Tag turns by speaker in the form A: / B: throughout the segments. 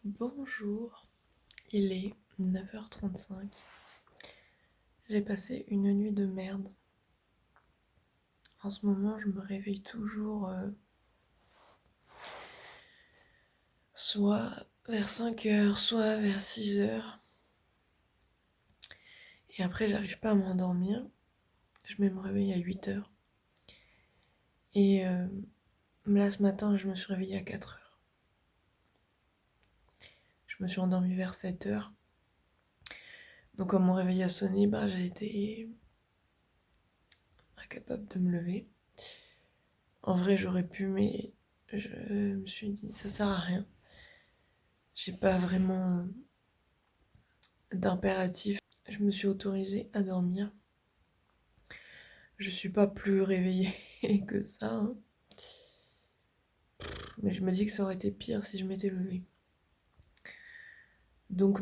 A: Bonjour, il est 9h35. J'ai passé une nuit de merde. En ce moment, je me réveille toujours soit vers 5h, soit vers 6h. Et après, j'arrive pas à m'endormir. Je me réveille à 8h. Et là, ce matin, je me suis réveillée à 4h. Je me suis endormie vers 7h. Donc, quand mon réveil a sonné, j'ai été incapable de me lever. En vrai, j'aurais pu, mais je me suis dit, ça sert à rien. J'ai pas vraiment d'impératif. Je me suis autorisée à dormir. Je suis pas plus réveillée que ça, hein. Mais je me dis que ça aurait été pire si je m'étais levée. Donc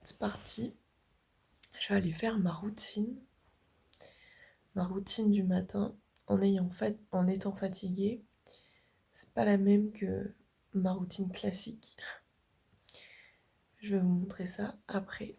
A: c'est parti. Je vais aller faire ma routine du matin en étant fatiguée. C'est pas la même que ma routine classique. Je vais vous montrer ça après.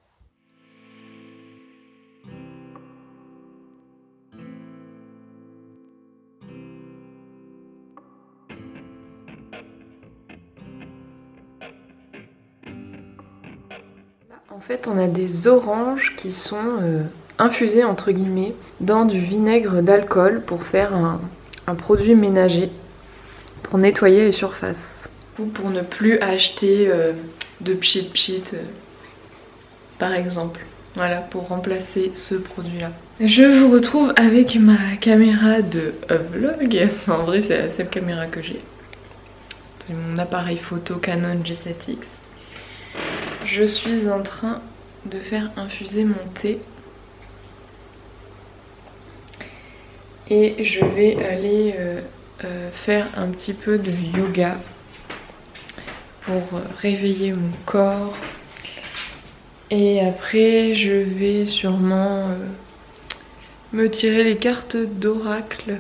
A: En fait, on a des oranges qui sont infusées entre guillemets dans du vinaigre d'alcool pour faire un produit ménager pour nettoyer les surfaces ou pour ne plus acheter de pchit par exemple. Voilà, pour remplacer ce produit-là. Je vous retrouve avec ma caméra de vlog. En vrai, c'est la seule caméra que j'ai. C'est mon appareil photo Canon G7X. Je suis en train de faire infuser mon thé. Et je vais aller faire un petit peu de yoga pour réveiller mon corps. Et après, je vais sûrement me tirer les cartes d'oracle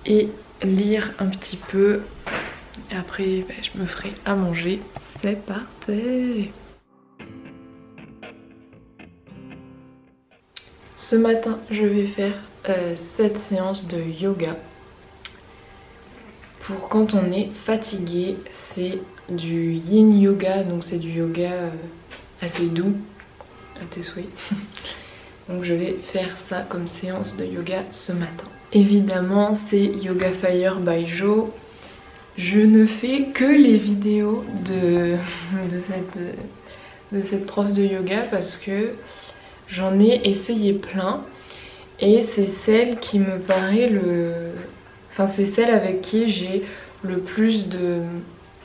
A: et lire un petit peu. Et après, je me ferai à manger. C'est parti! Ce matin, je vais faire cette séance de yoga. Pour quand on est fatigué, c'est du yin yoga, donc c'est du yoga assez doux, à tes souhaits. Donc je vais faire ça comme séance de yoga ce matin. Évidemment, c'est Yoga Fire by Jo. Je ne fais que les vidéos de cette prof de yoga parce que j'en ai essayé plein et c'est celle qui me paraît c'est celle avec qui j'ai le plus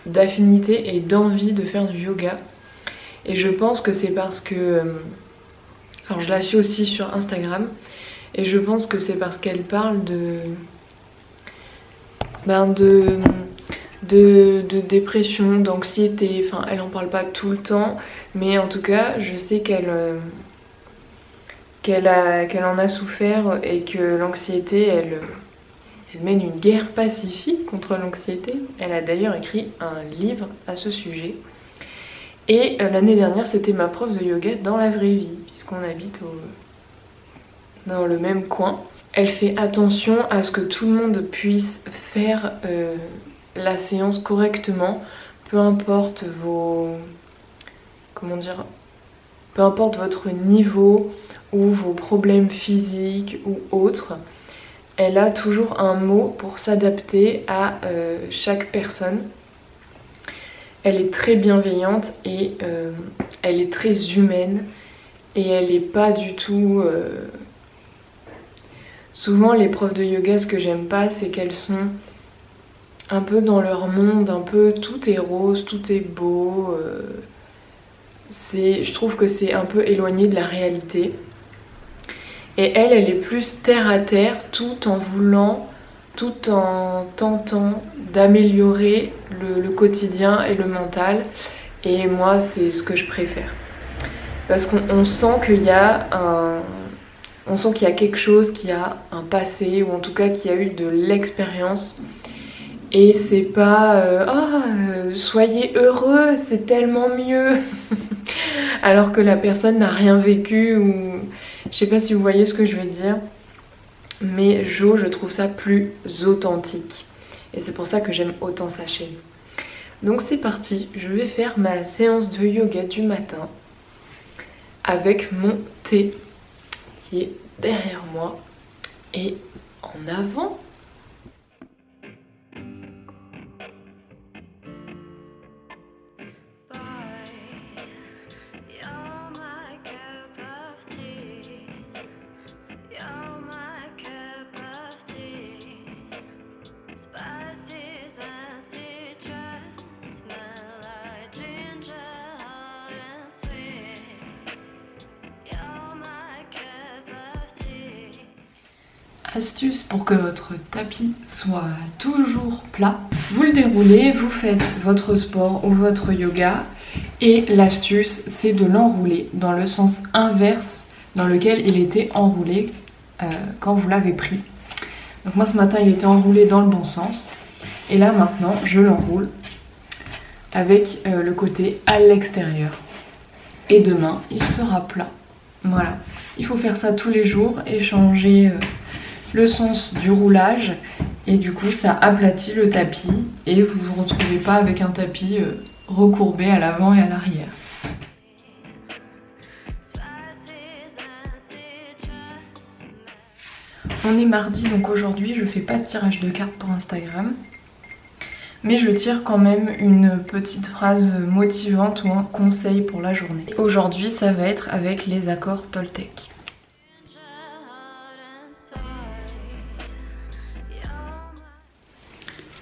A: d'affinité et d'envie de faire du yoga. Et je pense que c'est parce que... Alors je la suis aussi sur Instagram. Et je pense que c'est parce qu'elle parle de dépression, d'anxiété. Enfin, elle en parle pas tout le temps. Mais en tout cas, je sais qu'elle en a souffert et que l'anxiété, elle mène une guerre pacifique contre l'anxiété. Elle a d'ailleurs écrit un livre à ce sujet. Et l'année dernière, c'était ma prof de yoga dans la vraie vie, puisqu'on habite dans le même coin. Elle fait attention à ce que tout le monde puisse faire la séance correctement, peu importe peu importe votre niveau ou vos problèmes physiques ou autres. Elle a toujours un mot pour s'adapter à chaque personne. Elle est très bienveillante et elle est très humaine et elle n'est pas du tout... Souvent les profs de yoga, ce que j'aime pas, c'est qu'elles sont un peu dans leur monde, un peu tout est rose, tout est beau. Je trouve que c'est un peu éloigné de la réalité. Et elle est plus terre à terre, tout en tentant d'améliorer le quotidien et le mental. Et moi, c'est ce que je préfère. Parce qu'on sent qu'il y a quelque chose, qu'il y a un passé, ou en tout cas qu'il y a eu de l'expérience. Et c'est pas soyez heureux, c'est tellement mieux alors que la personne n'a rien vécu ou je sais pas si vous voyez ce que je veux dire. Mais Jo, je trouve ça plus authentique. Et c'est pour ça que j'aime autant sa chaîne. Donc c'est parti, je vais faire ma séance de yoga du matin avec mon thé qui est derrière moi et en avant. Astuce pour que votre tapis soit toujours plat. Vous le déroulez, vous faites votre sport ou votre yoga et l'astuce c'est de l'enrouler dans le sens inverse dans lequel il était enroulé quand vous l'avez pris. Donc moi ce matin il était enroulé dans le bon sens et là maintenant je l'enroule avec le côté à l'extérieur et demain il sera plat. Voilà, il faut faire ça tous les jours et changer le sens du roulage et du coup ça aplatit le tapis et vous ne vous retrouvez pas avec un tapis recourbé à l'avant et à l'arrière. On est mardi donc aujourd'hui je fais pas de tirage de cartes pour Instagram mais je tire quand même une petite phrase motivante ou un conseil pour la journée. Aujourd'hui ça va être avec les accords Toltec.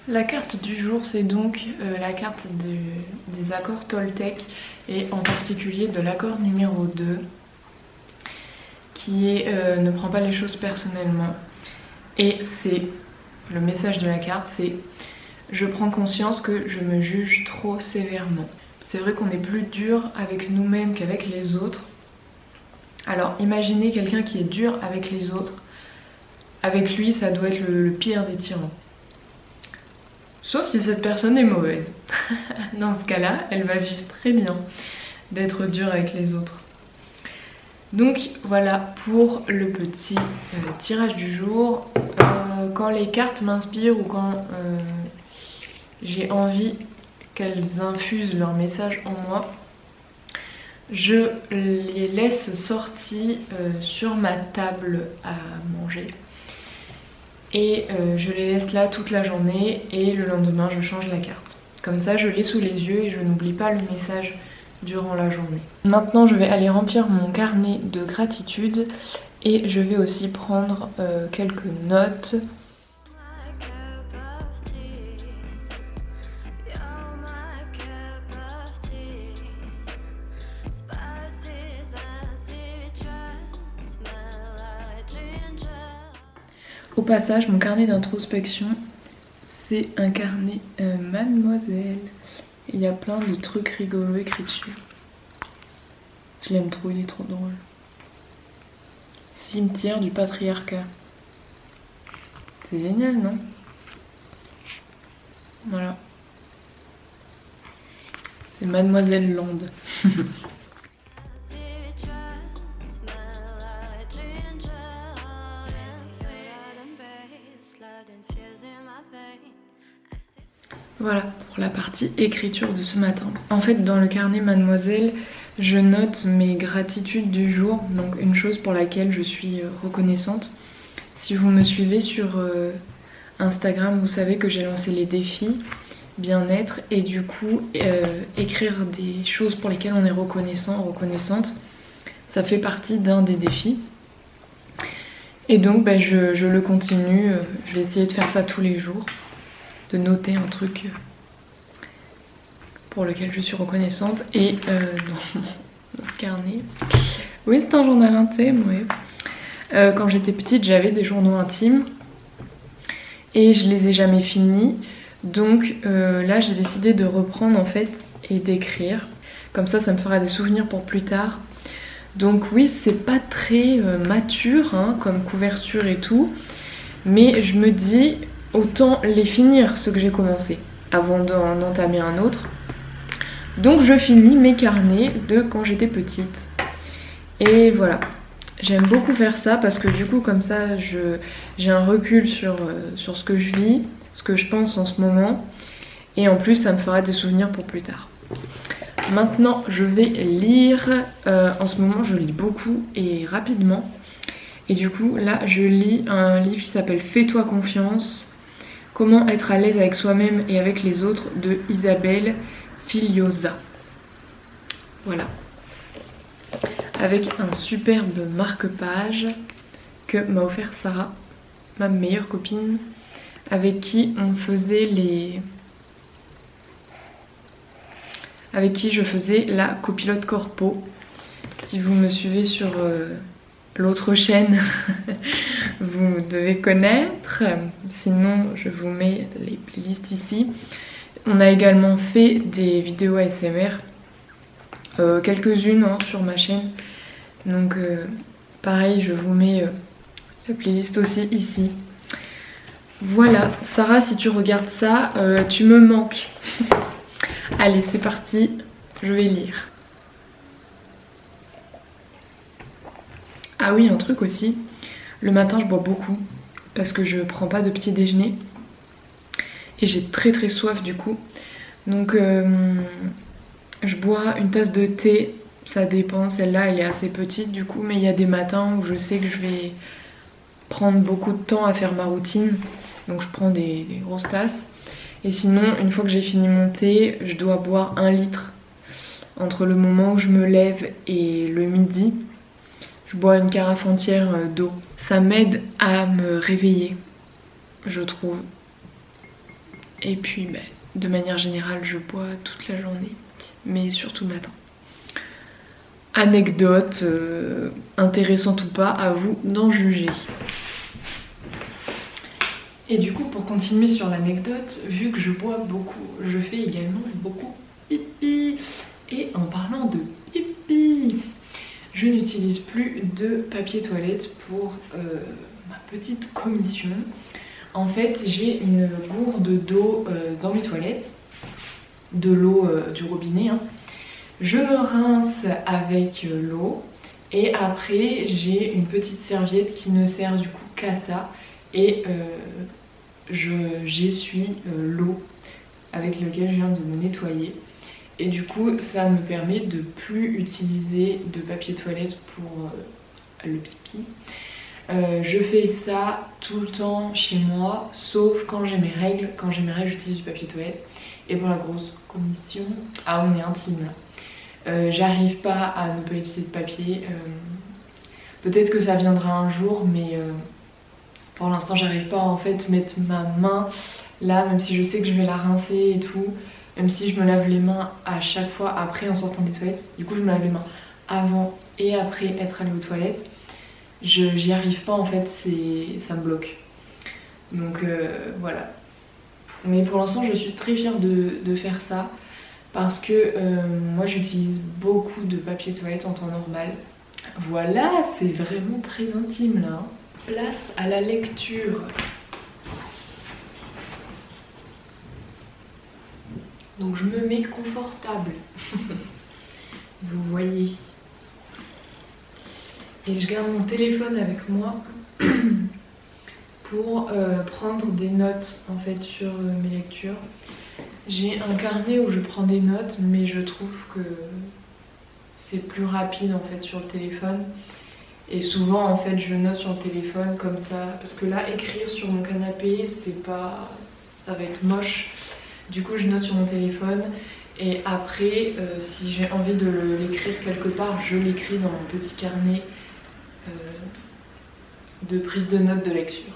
A: La carte du jour, c'est donc la carte des accords Toltec et en particulier de l'accord numéro 2 qui est ne prends pas les choses personnellement. Et c'est le message de la carte, c'est je prends conscience que je me juge trop sévèrement. C'est vrai qu'on est plus dur avec nous-mêmes qu'avec les autres. Alors imaginez quelqu'un qui est dur avec les autres. Avec lui, ça doit être le pire des tyrans. Sauf si cette personne est mauvaise. Dans ce cas-là, elle va vivre très bien d'être dure avec les autres. Donc voilà pour le petit tirage du jour. Quand les cartes m'inspirent ou quand j'ai envie qu'elles infusent leur message en moi, je les laisse sortis sur ma table à manger. Et je les laisse là toute la journée et le lendemain je change la carte. Comme ça je l'ai sous les yeux et je n'oublie pas le message durant la journée. Maintenant je vais aller remplir mon carnet de gratitude et je vais aussi prendre quelques notes. Au passage, mon carnet d'introspection, c'est un carnet Mademoiselle. Il y a plein de trucs rigolos écrits dessus. Je l'aime trop, il est trop drôle. Cimetière du patriarcat. C'est génial, non? Voilà. C'est Mademoiselle Land. Voilà pour la partie écriture de ce matin. En fait, dans le carnet Mademoiselle, je note mes gratitudes du jour, donc une chose pour laquelle je suis reconnaissante. Si vous me suivez sur Instagram, vous savez que j'ai lancé les défis bien-être et du coup, écrire des choses pour lesquelles on est reconnaissant, reconnaissante, ça fait partie d'un des défis. Et donc, je le continue, je vais essayer de faire ça tous les jours. De noter un truc pour lequel je suis reconnaissante et dans mon carnet. Oui, c'est un journal intime, oui. Quand j'étais petite, j'avais des journaux intimes et je les ai jamais finis. Donc là, j'ai décidé de reprendre en fait et d'écrire. Comme ça me fera des souvenirs pour plus tard. Donc oui, c'est pas très mature hein, comme couverture et tout. Mais je me dis, autant les finir, ce que j'ai commencé, avant d'en entamer un autre. Donc je finis mes carnets de quand j'étais petite. Et voilà, j'aime beaucoup faire ça parce que du coup comme ça j'ai un recul sur ce que je vis, ce que je pense en ce moment. Et en plus ça me fera des souvenirs pour plus tard. Maintenant je vais lire, en ce moment je lis beaucoup et rapidement. Et du coup là je lis un livre qui s'appelle Fais-toi confiance, comment être à l'aise avec soi-même et avec les autres de Isabelle Filiosa. Voilà. Avec un superbe marque-page que m'a offert Sarah, ma meilleure copine, avec qui on faisait avec qui je faisais la copilote corpo. Si vous me suivez sur l'autre chaîne, vous devez connaître. Sinon, je vous mets les playlists ici. On a également fait des vidéos ASMR, quelques-unes sur ma chaîne. Donc pareil, je vous mets la playlist aussi ici. Voilà, Sarah, si tu regardes ça, tu me manques. Allez, c'est parti, je vais lire. Ah oui, un truc aussi, le matin je bois beaucoup parce que je prends pas de petit déjeuner et j'ai très très soif du coup. Donc je bois une tasse de thé, ça dépend, celle-là elle est assez petite du coup, mais il y a des matins où je sais que je vais prendre beaucoup de temps à faire ma routine, donc je prends des grosses tasses. Et sinon, une fois que j'ai fini mon thé, je dois boire 1 litre entre le moment où je me lève et le midi. Je bois une carafe entière d'eau. Ça m'aide à me réveiller, je trouve. Et puis, de manière générale, je bois toute la journée, mais surtout le matin. Anecdote, intéressante ou pas, à vous d'en juger. Et du coup, pour continuer sur l'anecdote, vu que je bois beaucoup, je fais également beaucoup pipi. Et en parlant de pipi, je n'utilise plus de papier toilette pour ma petite commission. En fait, j'ai une gourde d'eau dans mes toilettes, de l'eau du robinet. Je me rince avec l'eau et après j'ai une petite serviette qui ne sert du coup qu'à ça. Et j'essuie l'eau avec laquelle je viens de me nettoyer. Et du coup, ça me permet de plus utiliser de papier toilette pour le pipi. Je fais ça tout le temps chez moi, sauf quand j'ai mes règles. Quand j'ai mes règles, j'utilise du papier toilette. Et pour la grosse commission, on est intime là. J'arrive pas à ne pas utiliser de papier. Peut-être que ça viendra un jour, mais pour l'instant, j'arrive pas à en fait mettre ma main là, même si je sais que je vais la rincer et tout. Même si je me lave les mains à chaque fois après en sortant des toilettes. Du coup, je me lave les mains avant et après être allée aux toilettes. J'y arrive pas en fait, ça me bloque. Donc voilà. Mais pour l'instant, je suis très fière de faire ça. Parce que moi, j'utilise beaucoup de papier toilette en temps normal. Voilà, c'est vraiment très intime là. Place à la lecture. Donc je me mets confortable. Vous voyez. Et je garde mon téléphone avec moi pour prendre des notes en fait sur mes lectures. J'ai un carnet où je prends des notes, mais je trouve que c'est plus rapide en fait sur le téléphone. Et souvent en fait je note sur le téléphone comme ça, parce que là écrire sur mon canapé c'est pas, ça va être moche. Du coup je note sur mon téléphone et après si j'ai envie de l'écrire quelque part, je l'écris dans mon petit carnet de prise de notes de lecture.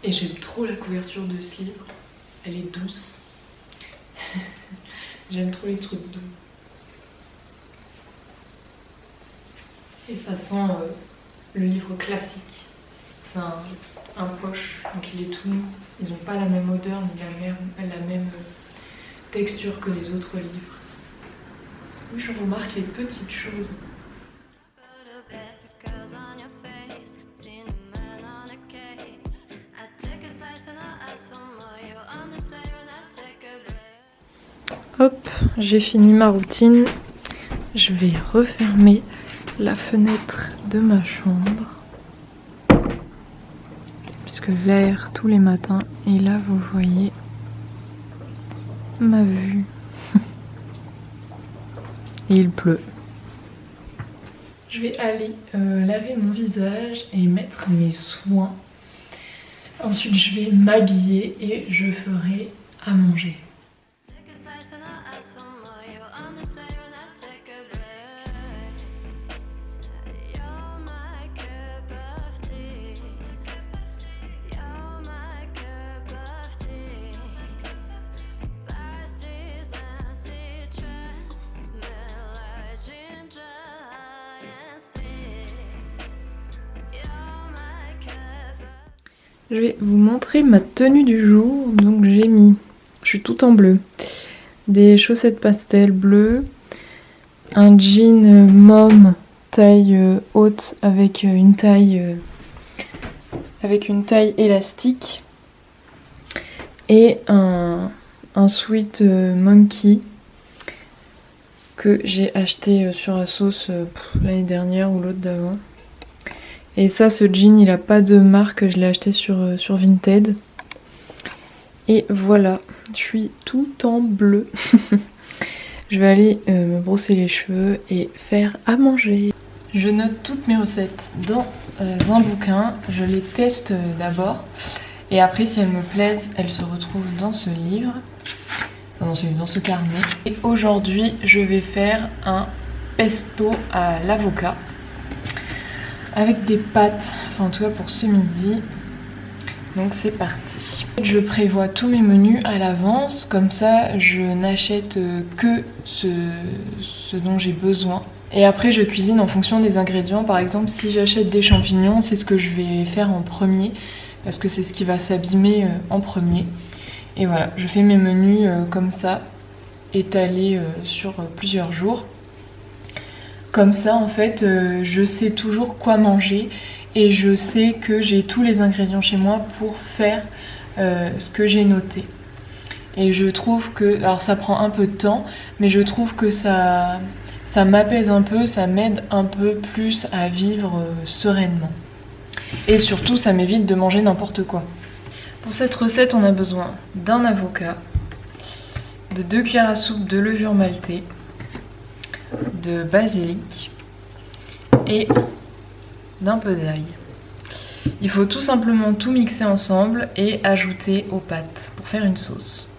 A: Et j'aime trop la couverture de ce livre, elle est douce. J'aime trop les trucs doux. Et ça sent le livre classique. C'est un poche, donc il est tout mou. Ils n'ont pas la même odeur ni la même texture que les autres livres. Oui, je remarque les petites choses. Hop, j'ai fini ma routine. Je vais refermer la fenêtre de ma chambre. Puisque j'aère tous les matins. Et là, vous voyez ma vue. Et il pleut. Je vais aller laver mon visage et mettre mes soins. Ensuite, je vais m'habiller et je ferai à manger. Je vais vous montrer ma tenue du jour. Donc j'ai mis, je suis toute en bleu, des chaussettes pastel bleues, un jean mauve taille haute avec une taille élastique et un sweat monkey que j'ai acheté sur Asos l'année dernière ou l'autre d'avant. Et ça, ce jean, il a pas de marque, je l'ai acheté sur Vinted. Et voilà, je suis tout en bleu. Je vais aller me brosser les cheveux et faire à manger. Je note toutes mes recettes dans un bouquin, je les teste d'abord. Et après, si elles me plaisent, elles se retrouvent dans ce livre, enfin, dans ce carnet. Et aujourd'hui, je vais faire un pesto à l'avocat. Avec des pâtes, enfin en tout cas pour ce midi. Donc c'est parti. Je prévois tous mes menus à l'avance, comme ça je n'achète que ce dont j'ai besoin. Et après je cuisine en fonction des ingrédients. Par exemple, si j'achète des champignons, c'est ce que je vais faire en premier, parce que c'est ce qui va s'abîmer en premier. Et voilà, je fais mes menus comme ça, étalés sur plusieurs jours. Comme ça, en fait, je sais toujours quoi manger et je sais que j'ai tous les ingrédients chez moi pour faire ce que j'ai noté. Et je trouve que, alors ça prend un peu de temps, mais je trouve que ça m'apaise un peu, ça m'aide un peu plus à vivre sereinement. Et surtout, ça m'évite de manger n'importe quoi. Pour cette recette, on a besoin d'un avocat, de 2 cuillères à soupe de levure maltée, de basilic et d'un peu d'ail. Il faut tout simplement tout mixer ensemble et ajouter aux pâtes pour faire une sauce.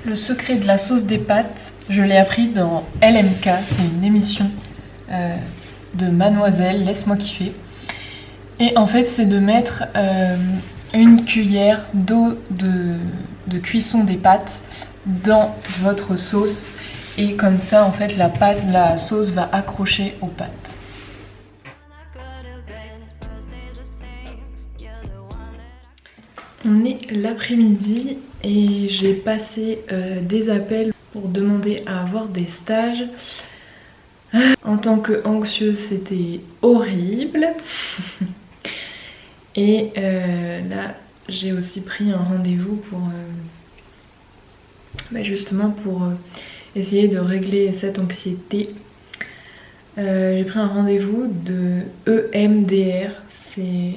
A: Le secret de la sauce des pâtes, je l'ai appris dans LMK, c'est une émission de Mademoiselle, Laisse-moi kiffer. Et en fait, c'est de mettre une cuillère d'eau de cuisson des pâtes dans votre sauce. Et comme ça, en fait, la sauce va accrocher aux pâtes. On est l'après-midi et j'ai passé des appels pour demander à avoir des stages. En tant qu'anxieuse, c'était horrible. Et là, j'ai aussi pris un rendez-vous pour justement pour essayer de régler cette anxiété. J'ai pris un rendez-vous de EMDR, c'est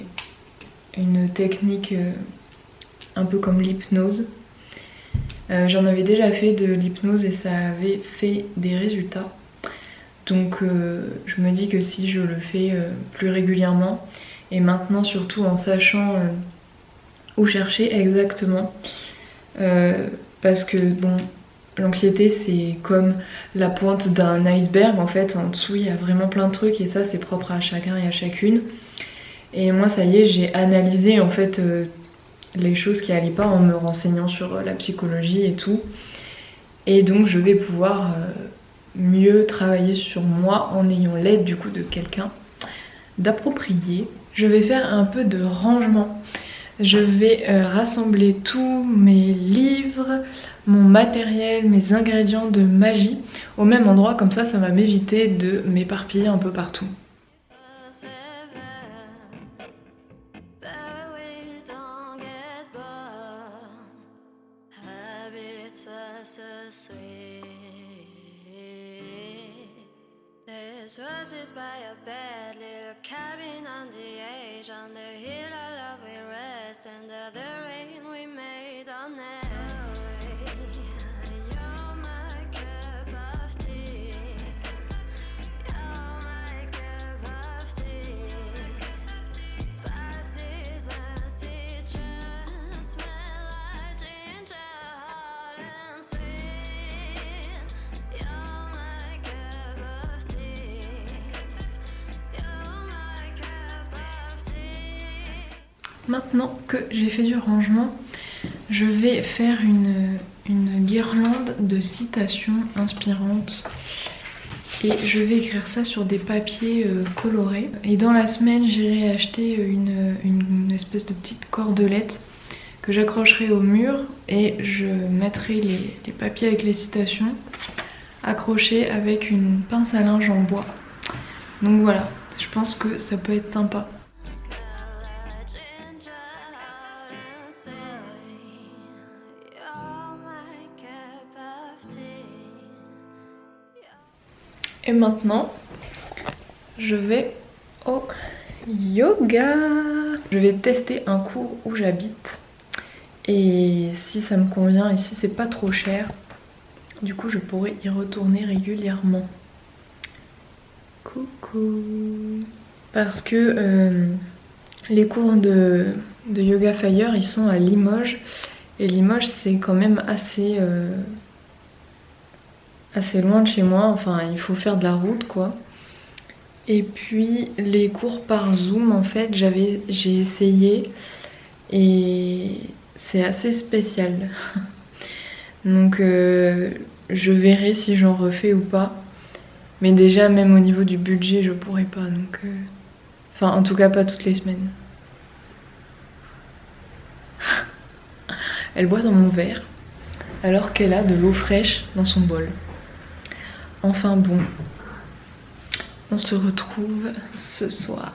A: une technique un peu comme l'hypnose. J'en avais déjà fait de l'hypnose et ça avait fait des résultats. Donc je me dis que si je le fais plus régulièrement, et maintenant surtout en sachant où chercher exactement, parce que bon, l'anxiété c'est comme la pointe d'un iceberg, en fait en dessous il y a vraiment plein de trucs et ça c'est propre à chacun et à chacune. Et moi ça y est, j'ai analysé en fait les choses qui allaient pas en me renseignant sur la psychologie et tout. Et donc je vais pouvoir mieux travailler sur moi en ayant l'aide du coup de quelqu'un d'approprié. Je vais faire un peu de rangement. Je vais rassembler tous mes livres, mon matériel, mes ingrédients de magie au même endroit, comme ça va m'éviter de m'éparpiller un peu partout.
B: This was is by a bed, little cabin on the edge. On the hill of love we rest, and the rain we made on it. You're my cup of tea. You're my cup of tea. Spices and citrus smell like ginger, hot and sweet. You're my cup of tea. You're my cup of tea.
A: Maintenant que j'ai fait du rangement, je vais faire une guirlande de citations inspirantes et je vais écrire ça sur des papiers colorés. Et dans la semaine, j'irai acheter une espèce de petite cordelette que j'accrocherai au mur et je mettrai les papiers avec les citations accrochés avec une pince à linge en bois. Donc voilà, je pense que ça peut être sympa. Et maintenant, je vais au yoga. Je vais tester un cours où j'habite. Et si ça me convient et si c'est pas trop cher, du coup je pourrais y retourner régulièrement. Coucou. Parce que les cours de Yoga Fire, ils sont à Limoges. Et Limoges, c'est quand même assez loin de chez moi, enfin il faut faire de la route quoi. Et puis les cours par Zoom en fait j'ai essayé et c'est assez spécial. Donc je verrai si j'en refais ou pas. Mais déjà même au niveau du budget je pourrais pas donc enfin en tout cas pas toutes les semaines. Elle boit dans mon verre alors qu'elle a de l'eau fraîche dans son bol. Enfin bon, on se retrouve ce soir.